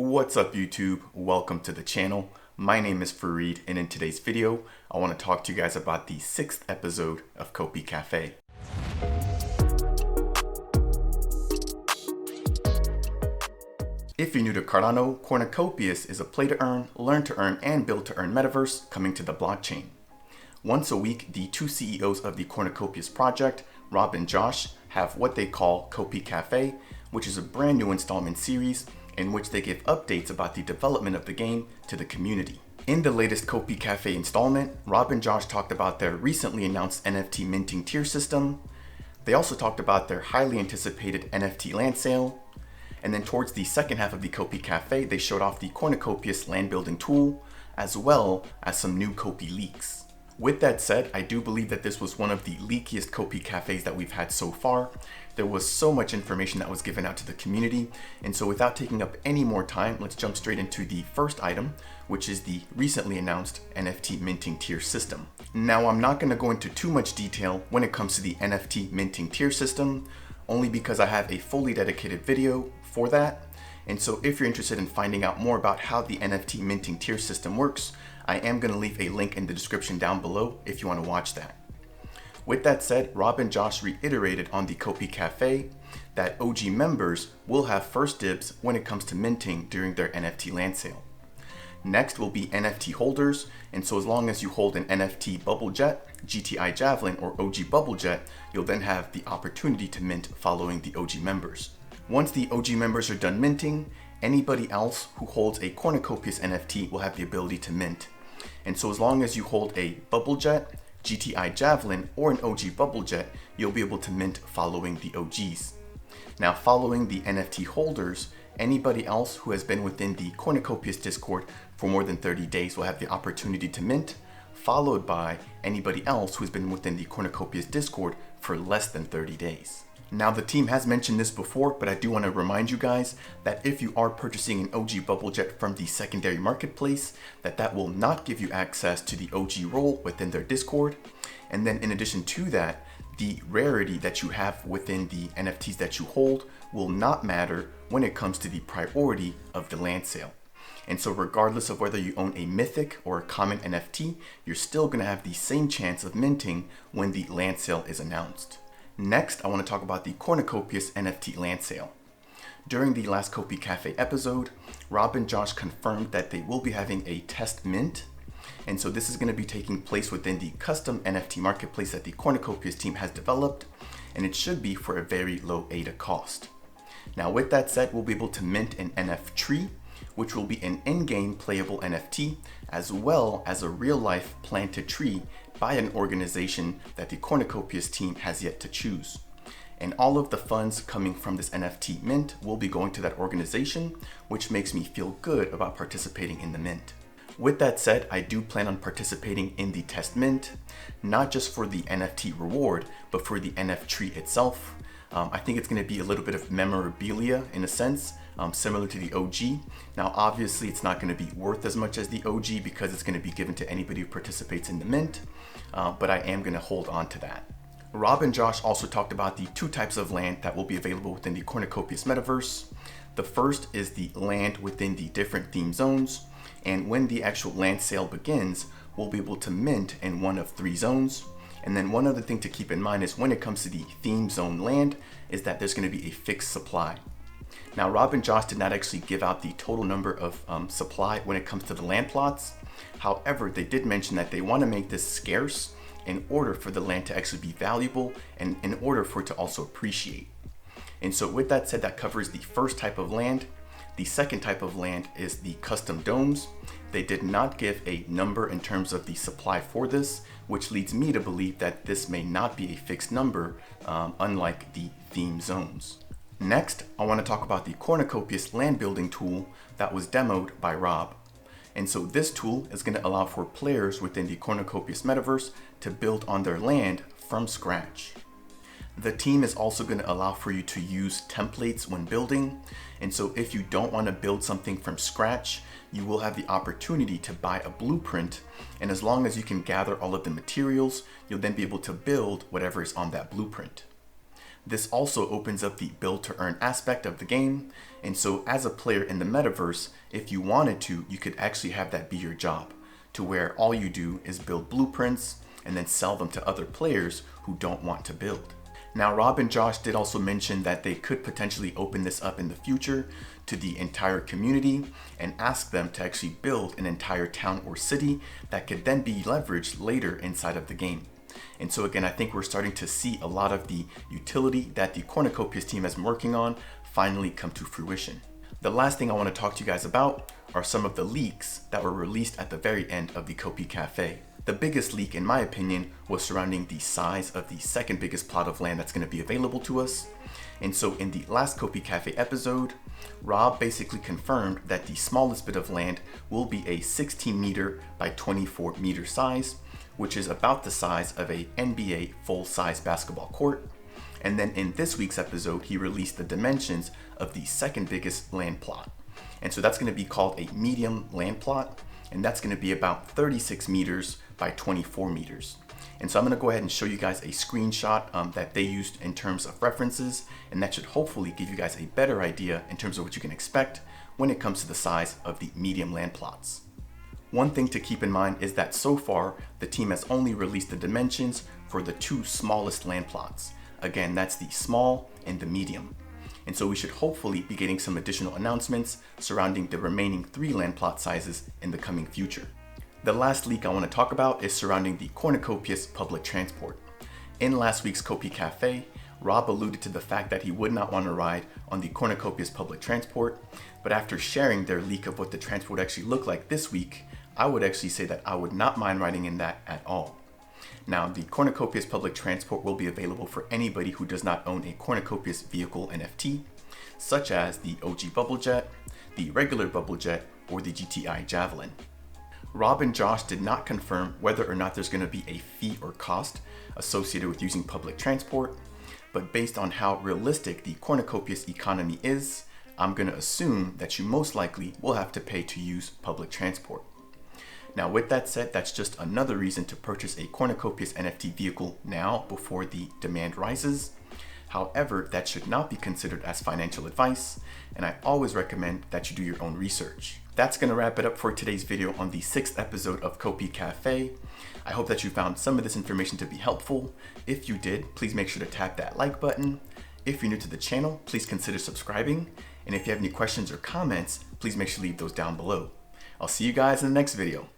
What's up YouTube? Welcome to the channel. My name is Fareed, and in today's video, I want to talk to you guys about the 6th episode of COPI Cafe. If you're new to Cardano, Cornucopias is a play to earn, learn to earn, and build to earn metaverse coming to the blockchain. Once a week, the two CEOs of the Cornucopias project, Rob and Josh, have what they call COPI Cafe, which is a brand new installment series in which they give updates about the development of the game to the community. In the latest COPI Cafe installment, Rob and Josh talked about their recently announced NFT minting tier system. They also talked about their highly anticipated NFT land sale. And then towards the second half of the COPI Cafe, they showed off the Cornucopias land building tool, as well as some new COPI leaks. With that said, I do believe that this was one of the leakiest COPI Cafes that we've had so far. There was so much information that was given out to the community, and so without taking up any more time, let's jump straight into the first item, which is the recently announced NFT minting tier system. Now, I'm not going to go into too much detail when it comes to the NFT minting tier system, only because I have a fully dedicated video for that. And so if you're interested in finding out more about how the NFT minting tier system works, I am going to leave a link in the description down below if you want to watch that. With that said, Rob and Josh reiterated on the COPI Cafe that OG members will have first dibs when it comes to minting during their NFT land sale. Next will be NFT holders, and so as long as you hold an NFT Bubble Jet, GTI Javelin, or OG Bubble Jet, you'll then have the opportunity to mint following the OG members. Once the OG members are done minting, anybody else who holds a Cornucopias NFT will have the ability to mint. And so as long as you hold a Bubble Jet, GTI Javelin, or an OG Bubble Jet, you'll be able to mint following the OGs. Now, following the NFT holders, anybody else who has been within the Cornucopias Discord for more than 30 days will have the opportunity to mint, followed by anybody else who's been within the Cornucopias Discord for less than 30 days. Now, the team has mentioned this before, but I do want to remind you guys that if you are purchasing an OG Bubble Jet from the secondary marketplace, that will not give you access to the OG role within their Discord. And then in addition to that, the rarity that you have within the NFTs that you hold will not matter when it comes to the priority of the land sale. And so regardless of whether you own a mythic or a common NFT, you're still going to have the same chance of minting when the land sale is announced. Next, I want to talk about the Cornucopias NFT land sale. During the last COPI Cafe episode, Rob and Josh confirmed that they will be having a test mint. And so this is going to be taking place within the custom NFT marketplace that the Cornucopias team has developed, and it should be for a very low ADA cost. Now, with that said, we'll be able to mint an NF tree, which will be an in-game playable NFT, as well as a real-life planted tree by an organization that the Cornucopias team has yet to choose. And all of the funds coming from this NFT mint will be going to that organization, which makes me feel good about participating in the mint. With that said, I do plan on participating in the test mint, not just for the NFT reward, but for the NF tree itself. I think it's going to be a little bit of memorabilia in a sense, similar to the OG. Now, obviously, it's not going to be worth as much as the OG because it's going to be given to anybody who participates in the mint, but I am going to hold on to that. Rob and Josh also talked about the two types of land that will be available within the Cornucopias metaverse. The first is the land within the different theme zones, and when the actual land sale begins, we'll be able to mint in one of 3 zones. And then one other thing to keep in mind is when it comes to the theme zone land is that there's going to be a fixed supply. Now, Rob and Josh did not actually give out the total number of supply when it comes to the land plots. However, they did mention that they want to make this scarce in order for the land to actually be valuable and in order for it to also appreciate. And so with that said, that covers the first type of land. The second type of land is the custom domes. They did not give a number in terms of the supply for this, which leads me to believe that this may not be a fixed number, unlike the theme zones. Next, I want to talk about the Cornucopias land building tool that was demoed by Rob. And so this tool is going to allow for players within the Cornucopias metaverse to build on their land from scratch. The team is also going to allow for you to use templates when building. And so if you don't want to build something from scratch, you will have the opportunity to buy a blueprint. And as long as you can gather all of the materials, you'll then be able to build whatever is on that blueprint. This also opens up the build to earn aspect of the game, and so as a player in the metaverse, if you wanted to, you could actually have that be your job, to where all you do is build blueprints and then sell them to other players who don't want to build. Now, Rob and Josh did also mention that they could potentially open this up in the future to the entire community and ask them to actually build an entire town or city that could then be leveraged later inside of the game. And so again, I think we're starting to see a lot of the utility that the Cornucopias team has been working on finally come to fruition. The last thing I want to talk to you guys about are some of the leaks that were released at the very end of the COPI Cafe. The biggest leak, in my opinion, was surrounding the size of the second biggest plot of land that's going to be available to us. And so in the last COPI Cafe episode, Rob basically confirmed that the smallest bit of land will be a 16 meter by 24 meter size, which is about the size of a NBA full-size basketball court. And then in this week's episode, he released the dimensions of the second biggest land plot. And so that's going to be called a medium land plot, and that's going to be about 36 meters by 24 meters. And so I'm going to go ahead and show you guys a screenshot that they used in terms of references, and that should hopefully give you guys a better idea in terms of what you can expect when it comes to the size of the medium land plots. One thing to keep in mind is that so far, the team has only released the dimensions for the two smallest land plots. Again, that's the small and the medium. And so we should hopefully be getting some additional announcements surrounding the remaining 3 land plot sizes in the coming future. The last leak I want to talk about is surrounding the Cornucopias public transport. In last week's COPI Cafe, Rob alluded to the fact that he would not want to ride on the Cornucopias public transport, but after sharing their leak of what the transport actually looked like this week, I would actually say that I would not mind riding in that at all. Now, the Cornucopias public transport will be available for anybody who does not own a Cornucopias vehicle NFT, such as the OG Bubble Jet, the regular Bubble Jet, or the GTI Javelin. Rob and Josh did not confirm whether or not there's going to be a fee or cost associated with using public transport, but based on how realistic the Cornucopias economy is, I'm going to assume that you most likely will have to pay to use public transport. Now, with that said, that's just another reason to purchase a Cornucopias NFT vehicle now before the demand rises. However, that should not be considered as financial advice, and I always recommend that you do your own research. That's going to wrap it up for today's video on the 6th episode of COPI Cafe. I hope that you found some of this information to be helpful. If you did, please make sure to tap that like button. If you're new to the channel, please consider subscribing. And if you have any questions or comments, please make sure to leave those down below. I'll see you guys in the next video.